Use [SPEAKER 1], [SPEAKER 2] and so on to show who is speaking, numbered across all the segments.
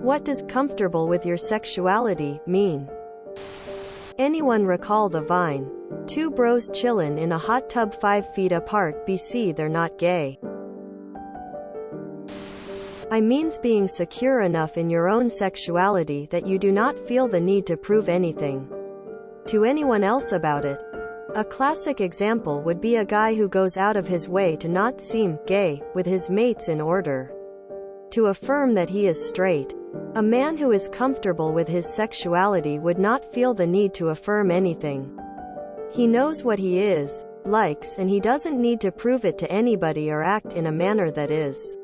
[SPEAKER 1] What does comfortable with your sexuality mean? Anyone recall the Vine? Two bros chillin' in a hot tub 5 feet apart, BC they're not gay. I means being secure enough in your own sexuality that you do not feel the need to prove anything to anyone else about it. A classic example would be a guy who goes out of his way to not seem gay with his mates in order to affirm that he is straight. A man who is comfortable with his sexuality would not feel the need to affirm anything. He knows what he is, likes, and he doesn't need to prove it to anybody or act in a manner that is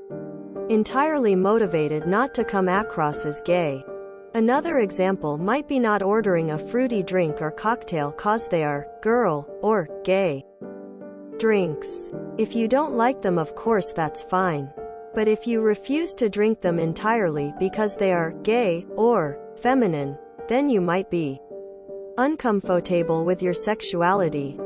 [SPEAKER 1] entirely motivated not to come across as gay. Another example might be not ordering a fruity drink or cocktail cause they are girl or gay drinks. If you don't like them, of course that's fine. But if you refuse to drink them entirely because they are gay or feminine, then you might be uncomfortable with your sexuality.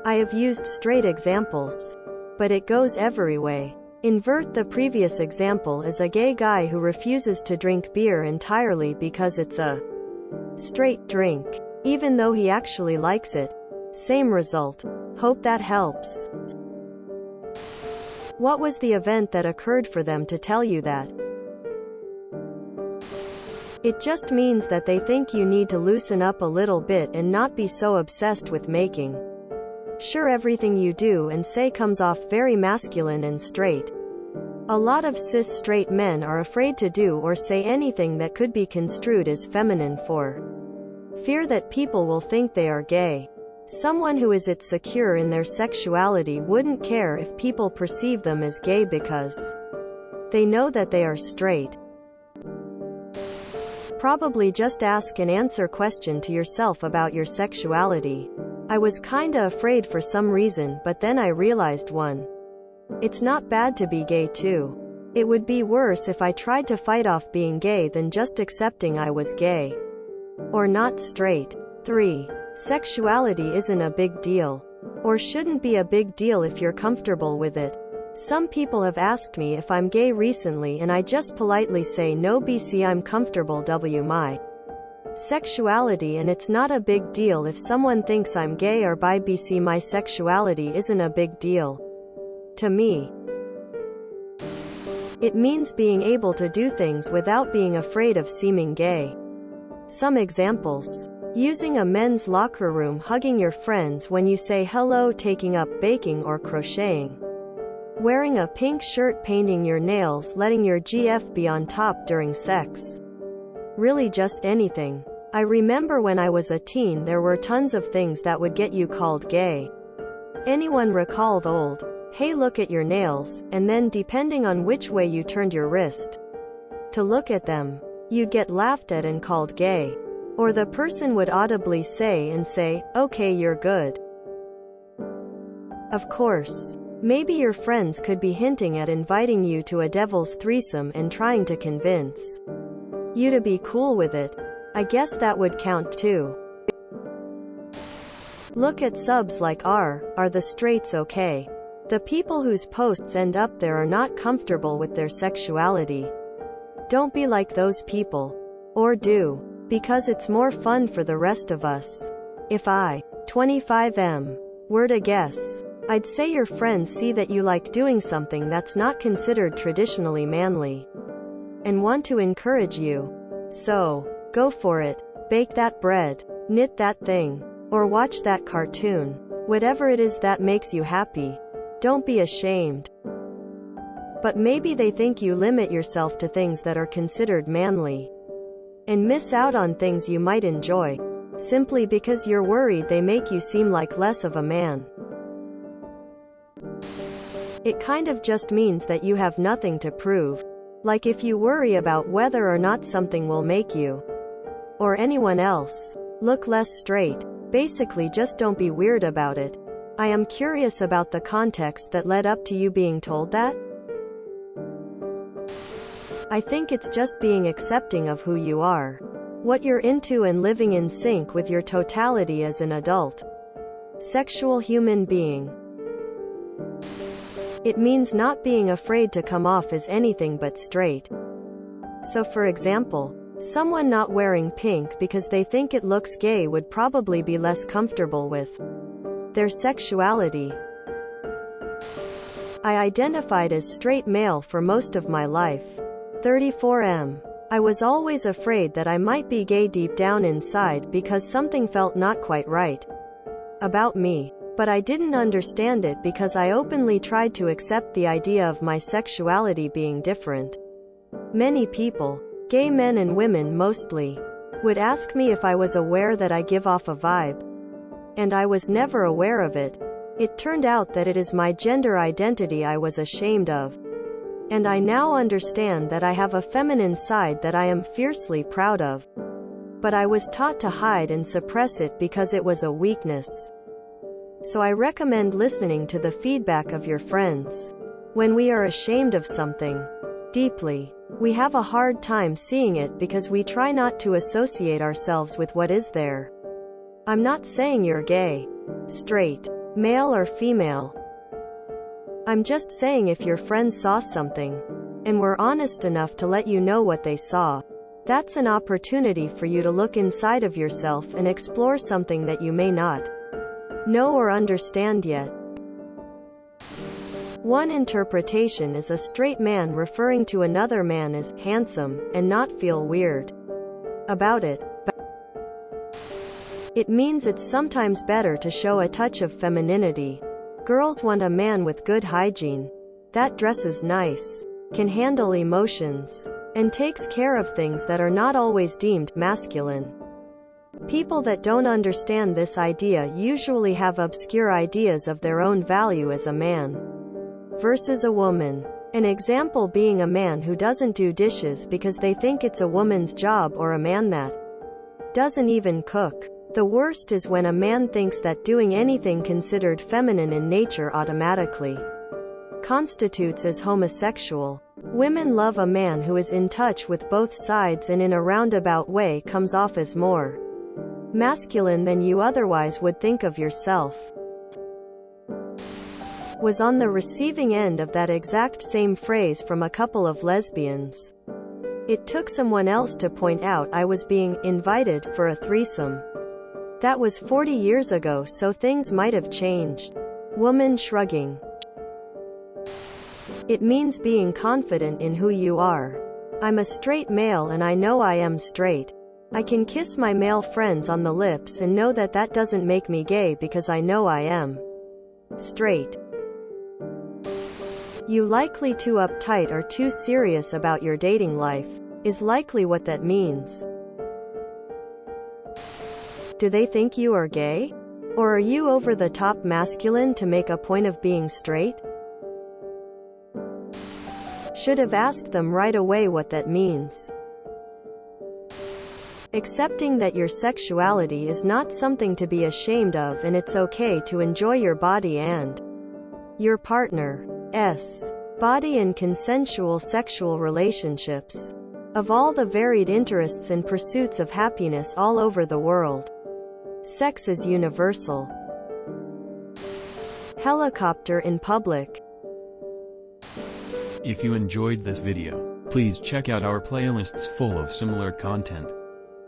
[SPEAKER 1] I have used straight examples, but it goes every way. Invert the previous example as a gay guy who refuses to drink beer entirely because it's a straight drink, even though he actually likes it. Same result. Hope that helps. What was the event that occurred for them to tell you that? It just means that they think you need to loosen up a little bit and not be so obsessed with making sure everything you do and say comes off very masculine and straight. A lot of cis straight men are afraid to do or say anything that could be construed as feminine for fear that people will think they are gay. Someone who is secure in their sexuality wouldn't care if people perceive them as gay because they know that they are straight. Probably just ask and answer question to yourself about your sexuality. I was kinda afraid for some reason, but then I realized it's not bad to be gay too. It would be worse if I tried to fight off being gay than just accepting I was gay or not straight. 3. Sexuality isn't a big deal. Or shouldn't be a big deal if you're comfortable with it. Some people have asked me if I'm gay recently and I just politely say no BC I'm comfortable with my sexuality and it's not a big deal if someone thinks I'm gay or bi BC my sexuality isn't a big deal. To me, it means being able to do things without being afraid of seeming gay. Some examples. Using a men's locker room, hugging your friends when you say hello, taking up baking or crocheting. Wearing a pink shirt, painting your nails, letting your GF be on top during sex. Really just anything. I remember when I was a teen there were tons of things that would get you called gay. Anyone recall the old, hey look at your nails, and then depending on which way you turned your wrist to look at them, you'd get laughed at and called gay. Or the person would audibly say, okay you're good. Of course. Maybe your friends could be hinting at inviting you to a devil's threesome and trying to convince you to be cool with it. I guess that would count too. Look at subs like Are the straights okay? The people whose posts end up there are not comfortable with their sexuality. Don't be like those people. Or do. Because it's more fun for the rest of us. If I, 25M, were to guess, I'd say your friends see that you like doing something that's not considered traditionally manly and want to encourage you. So, go for it. Bake that bread, knit that thing, or watch that cartoon. Whatever it is that makes you happy. Don't be ashamed. But maybe they think you limit yourself to things that are considered manly and miss out on things you might enjoy, simply because you're worried they make you seem like less of a man. It kind of just means that you have nothing to prove. Like if you worry about whether or not something will make you, or anyone else, look less straight. Basically just don't be weird about it. I am curious about the context that led up to you being told that. I think it's just being accepting of who you are, what you're into, and living in sync with your totality as an adult, sexual human being. It means not being afraid to come off as anything but straight. So for example, someone not wearing pink because they think it looks gay would probably be less comfortable with their sexuality. I identified as straight male for most of my life. 34M. I was always afraid that I might be gay deep down inside because something felt not quite right about me. But I didn't understand it because I openly tried to accept the idea of my sexuality being different. Many people, gay men and women mostly, would ask me if I was aware that I give off a vibe. And I was never aware of it. It turned out that it is my gender identity I was ashamed of. And I now understand that I have a feminine side that I am fiercely proud of. But I was taught to hide and suppress it because it was a weakness. So I recommend listening to the feedback of your friends. When we are ashamed of something deeply, we have a hard time seeing it because we try not to associate ourselves with what is there. I'm not saying you're gay, straight, male or female. I'm just saying if your friends saw something and were honest enough to let you know what they saw, that's an opportunity for you to look inside of yourself and explore something that you may not know or understand yet. One interpretation is a straight man referring to another man as handsome and not feel weird about it. It means it's sometimes better to show a touch of femininity. Girls want a man with good hygiene, that dresses nice, can handle emotions, and takes care of things that are not always deemed masculine. People that don't understand this idea usually have obscure ideas of their own value as a man versus a woman. An example being a man who doesn't do dishes because they think it's a woman's job, or a man that doesn't even cook. The worst is when a man thinks that doing anything considered feminine in nature automatically constitutes as homosexual. Women love a man who is in touch with both sides and in a roundabout way comes off as more masculine than you otherwise would think of yourself. Was on the receiving end of that exact same phrase from a couple of lesbians. It took someone else to point out I was being invited for a threesome. That was 40 years ago, so things might have changed. Woman shrugging. It means being confident in who you are. I'm a straight male and I know I am straight. I can kiss my male friends on the lips and know that that doesn't make me gay because I know I am straight. You likely too uptight or too serious about your dating life, is likely what that means. Do they think you are gay? Or are you over the top masculine to make a point of being straight? Should have asked them right away what that means. Accepting that your sexuality is not something to be ashamed of, and it's okay to enjoy your body and your partner's body in consensual sexual relationships. Of all the varied interests and pursuits of happiness all over the world, sex is universal. Helicopter in public.
[SPEAKER 2] If you enjoyed this video, please check out our playlists full of similar content.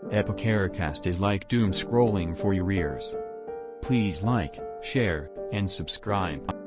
[SPEAKER 2] Epicaricast is like doom scrolling for your ears. Please like, share, and subscribe.